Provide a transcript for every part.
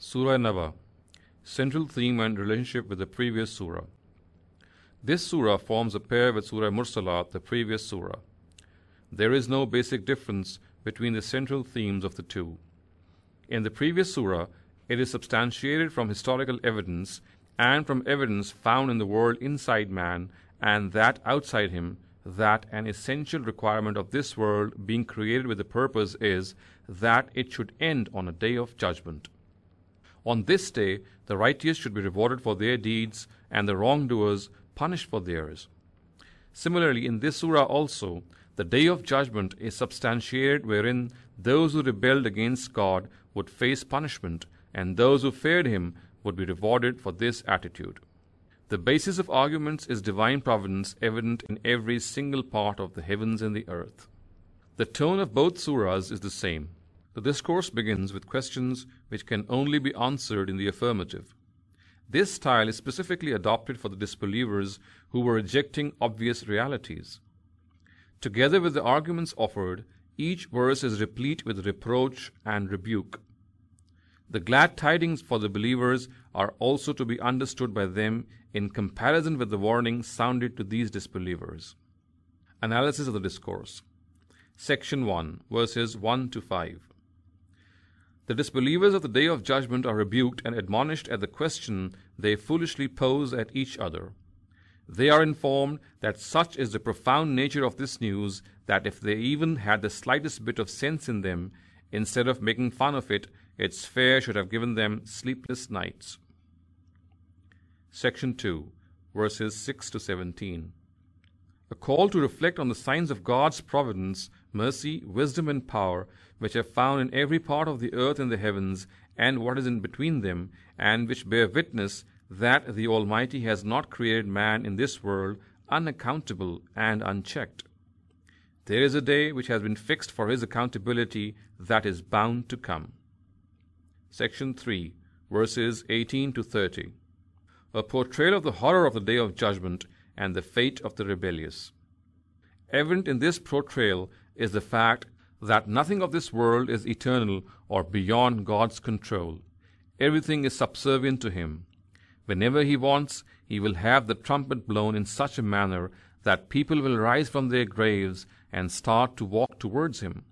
Surah Naba, central theme and relationship with the previous surah. This surah forms a pair with Surah Mursalat, the previous surah. There is no basic difference between the central themes of the two. In the previous surah, it is substantiated from historical evidence and from evidence found in the world inside man and that outside him, that an essential requirement of this world being created with the purpose is that it should end on a day of judgment. On this day, the righteous should be rewarded for their deeds and the wrongdoers punished for theirs. Similarly, in this surah also, the day of judgment is substantiated wherein those who rebelled against God would face punishment and those who feared Him would be rewarded for this attitude. The basis of arguments is divine providence evident in every single part of the heavens and the earth. The tone of both surahs is the same. The discourse begins with questions which can only be answered in the affirmative. This style is specifically adopted for the disbelievers who were rejecting obvious realities. Together with the arguments offered, each verse is replete with reproach and rebuke. The glad tidings for the believers are also to be understood by them in comparison with the warning sounded to these disbelievers. Analysis of the discourse. Section 1, verses 1 to 5. The disbelievers of the Day of Judgment are rebuked and admonished at the question they foolishly pose at each other. They are informed that such is the profound nature of this news that if they even had the slightest bit of sense in them, instead of making fun of it, its fare should have given them sleepless nights. Section 2, verses 6 to 17. A call to reflect on the signs of God's providence, mercy, wisdom, and power, which are found in every part of the earth and the heavens, and what is in between them, and which bear witness that the Almighty has not created man in this world unaccountable and unchecked. There is a day which has been fixed for His accountability that is bound to come. Section 3, verses 18 to 30. A portrayal of the horror of the Day of Judgment and the fate of the rebellious. Evident in this portrayal is the fact that nothing of this world is eternal or beyond God's control. Everything is subservient to Him. Whenever He wants, He will have the trumpet blown in such a manner that people will rise from their graves and start to walk towards Him.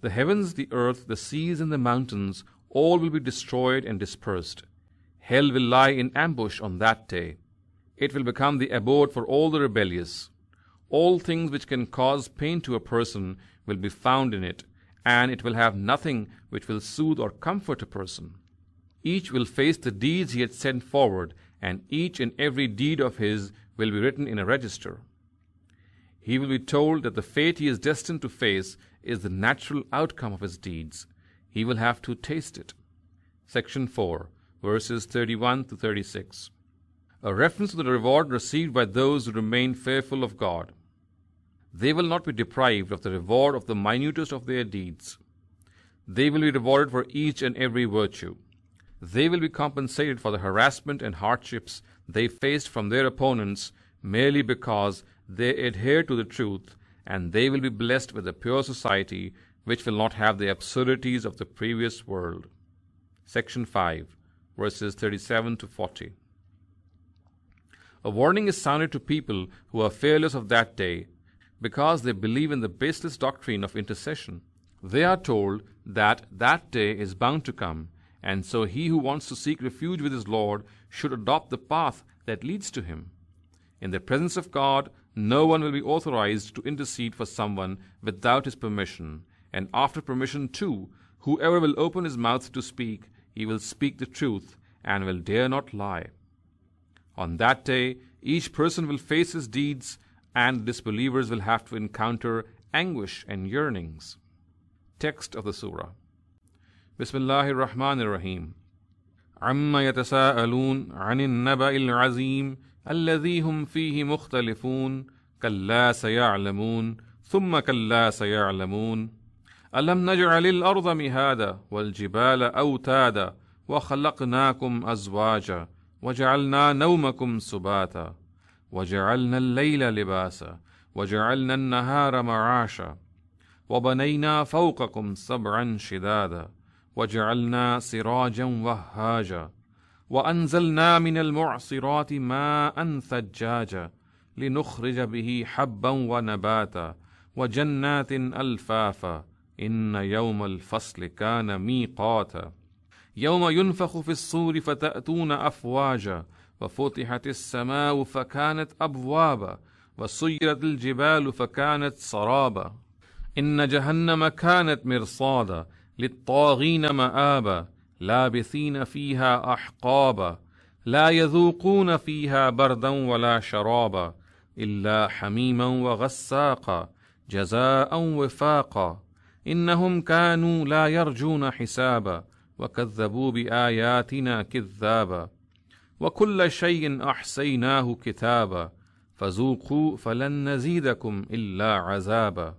The heavens, the earth, the seas, and the mountains all will be destroyed and dispersed. Hell will lie in ambush on that day. It will become the abode for all the rebellious. All things which can cause pain to a person will be found in it, and it will have nothing which will soothe or comfort a person. Each will face the deeds he had sent forward, and each and every deed of his will be written in a register. He will be told that the fate he is destined to face is the natural outcome of his deeds. He will have to taste it. Section 4, verses 31 to 36. A reference to the reward received by those who remain fearful of God. They will not be deprived of the reward of the minutest of their deeds. They will be rewarded for each and every virtue. They will be compensated for the harassment and hardships they faced from their opponents merely because they adhere to the truth, and they will be blessed with a pure society which will not have the absurdities of the previous world. Section 5, verses 37 to 40. A warning is sounded to people who are fearless of that day because they believe in the baseless doctrine of intercession. They are told that that day is bound to come, and so he who wants to seek refuge with his Lord should adopt the path that leads to Him. In the presence of God, no one will be authorized to intercede for someone without his permission, and after permission too, whoever will open his mouth to speak, he will speak the truth and will dare not lie. On that day, each person will face his deeds, and disbelievers will have to encounter anguish and yearnings. Text of the Surah. Bismillahir Rahmanir Rahim. Amma yatasa'alun 'anil naba'il 'azim alladhi hum fihi mukhtalifun kalla saya'lamun thumma kalla saya'lamun alam naj'alil arda mihada wal jibala awtada wa khalaqnakum azwaja وجعلنا نومكم سباتا وجعلنا الليل لباسا وجعلنا النهار معاشا وبنينا فوقكم سبعا شدادا وَجَعَلْنَا سِرَاجًا وَهَّاجًا وَأَنزَلْنَا مِنَ الْمُعْصِرَاتِ مَاءً ثَجَّاجًا لِنُخْرِجَ بِهِ حَبًّا وَنَبَاتًا وَجَنَّاتٍ أَلْفَافًا إِنَّ يَوْمَ الْفَصْلِ كَانَ مِيقَاتًا يَوْمَ يُنْفَخُ فِي الصُّورِ فَتَأْتُونَ أَفْوَاجًا وَفُتِحَتِ السَّمَاءُ فَكَانَتْ أَبْوَابًا وَسُيِّرَتِ الْجِبَالُ فَكَانَتْ سَرَابًا إِنَّ جَهَنَّمَ كَانَتْ مِرْصَادًا لِلطَّاغِينَ مَآبًا لَابِثِينَ فِيهَا أَحْقَابًا لَا يَذُوقُونَ فِيهَا بَرْدًا وَلَا شَرَابًا إِلَّا حَمِيمًا وَغَسَّاقًا جَزَاءً وِفَاقًا إِنَّهُمْ كَانُوا لَا يَرْجُونَ حِسَابًا وَكَذَّبُوا بِآيَاتِنَا كِذَّابًا وَكُلَّ شَيْءٍ أَحْصَيْنَاهُ كِتَابًا فَذُوقُوا فَلَن نَّزِيدَكُمْ إِلَّا عَذَابًا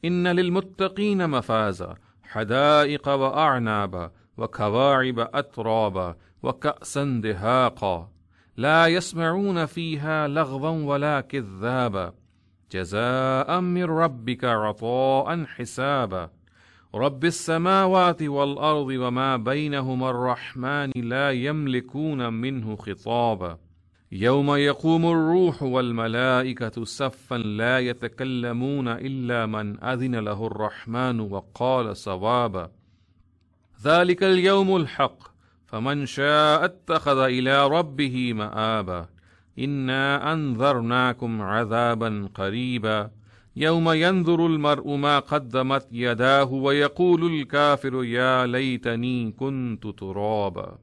إِنَّ لِلْمُتَّقِينَ مَفَازًا حَدَائِقَ وَأَعْنَابًا وَكَوَاعِبَ أَتْرَابًا وَكَأْسًا دِهَاقًا لَا يَسْمَعُونَ فِيهَا لَغْوًا وَلَا كِذَّابًا جَزَاءً مِّن رَّبِّكَ عَطَاءً حِسَابًا رَبِّ السَّمَاوَاتِ وَالْأَرْضِ وَمَا بَيْنَهُمَا الرَّحْمَنِ لَا يَمْلِكُونَ مِنْهُ خِطَابًا يَوْمَ يَقُومُ الرُّوحُ وَالْمَلَائِكَةُ صَفًّا لَا يَتَكَلَّمُونَ إِلَّا مَنْ أَذِنَ لَهُ الرَّحْمَنُ وَقَالَ صَوَابًا ذَلِكَ الْيَوْمُ الْحَقُّ فَمَنْ شَاءَ اتَّخَذَ إِلَى رَبِّهِ مَآبًا إِنَّا أَنذَرْنَاكُمْ عَذَابًا قَرِيبًا يَوْمَ يَنظُرُ الْمَرْءُ مَا قَدَّمَتْ يَدَاهُ وَيَقُولُ الْكَافِرُ يَا لَيْتَنِي كُنْتُ تُرَابًا.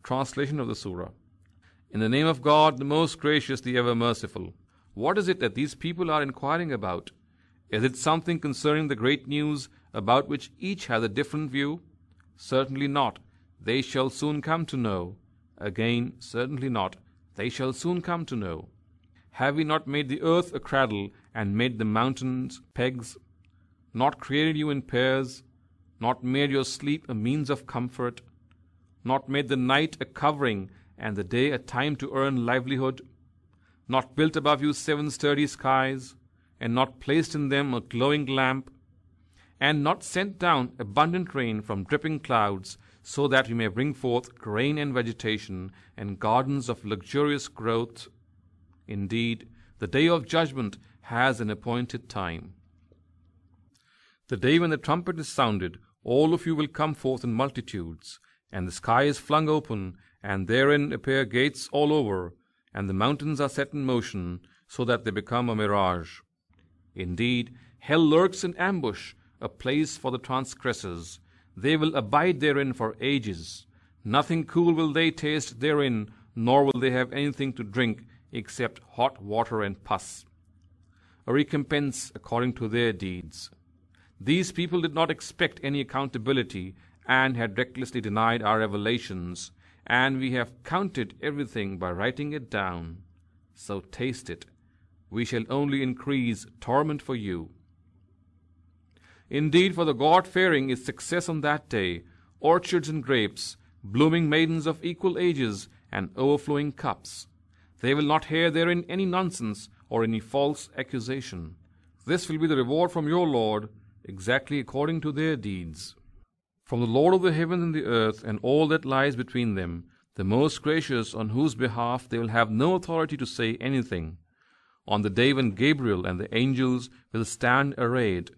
Translation of the Surah. In the name of God, the most gracious, the ever merciful. What is it that these people are inquiring about? Is it something concerning the great news about which each has a different view? Certainly not. They shall soon come to know. Again, certainly not. They shall soon come to know. Have we not made the earth a cradle and made the mountains pegs? Not created you in pairs? Not made your sleep a means of comfort? Not made the night a covering and the day a time to earn livelihood? Not built above you 7 sturdy skies, and not placed in them a glowing lamp, and not sent down abundant rain from dripping clouds, so that we may bring forth grain and vegetation, and gardens of luxurious growth? Indeed, the day of judgment has an appointed time. The day when the trumpet is sounded, all of you will come forth in multitudes, and the sky is flung open, and therein appear gates all over, and the mountains are set in motion, so that they become a mirage. Indeed, hell lurks in ambush, a place for the transgressors. They will abide therein for ages. Nothing cool will they taste therein, nor will they have anything to drink except hot water and pus, a recompense according to their deeds. These people did not expect any accountability, and had recklessly denied our revelations, and we have counted everything by writing it down. So taste it. We shall only increase torment for you. Indeed, for the God-fearing is success on that day, orchards and grapes, blooming maidens of equal ages, and overflowing cups. They will not hear therein any nonsense or any false accusation. This will be the reward from your Lord, exactly according to their deeds. From the Lord of the heavens and the earth, and all that lies between them, the most gracious, on whose behalf they will have no authority to say anything. On the day when Gabriel and the angels will stand arrayed,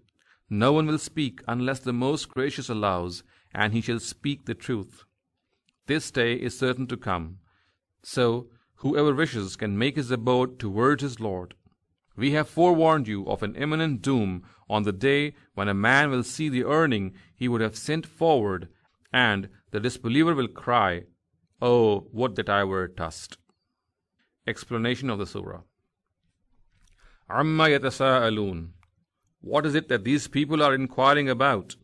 no one will speak unless the most gracious allows, and he shall speak the truth. This day is certain to come. So, whoever wishes can make his abode towards his Lord. We have forewarned you of an imminent doom on the day when a man will see the earning he would have sent forward, and the disbeliever will cry, "Oh, would that I were dust." Explanation of the Surah. Amma yatasa'alun. What is it that these people are inquiring about?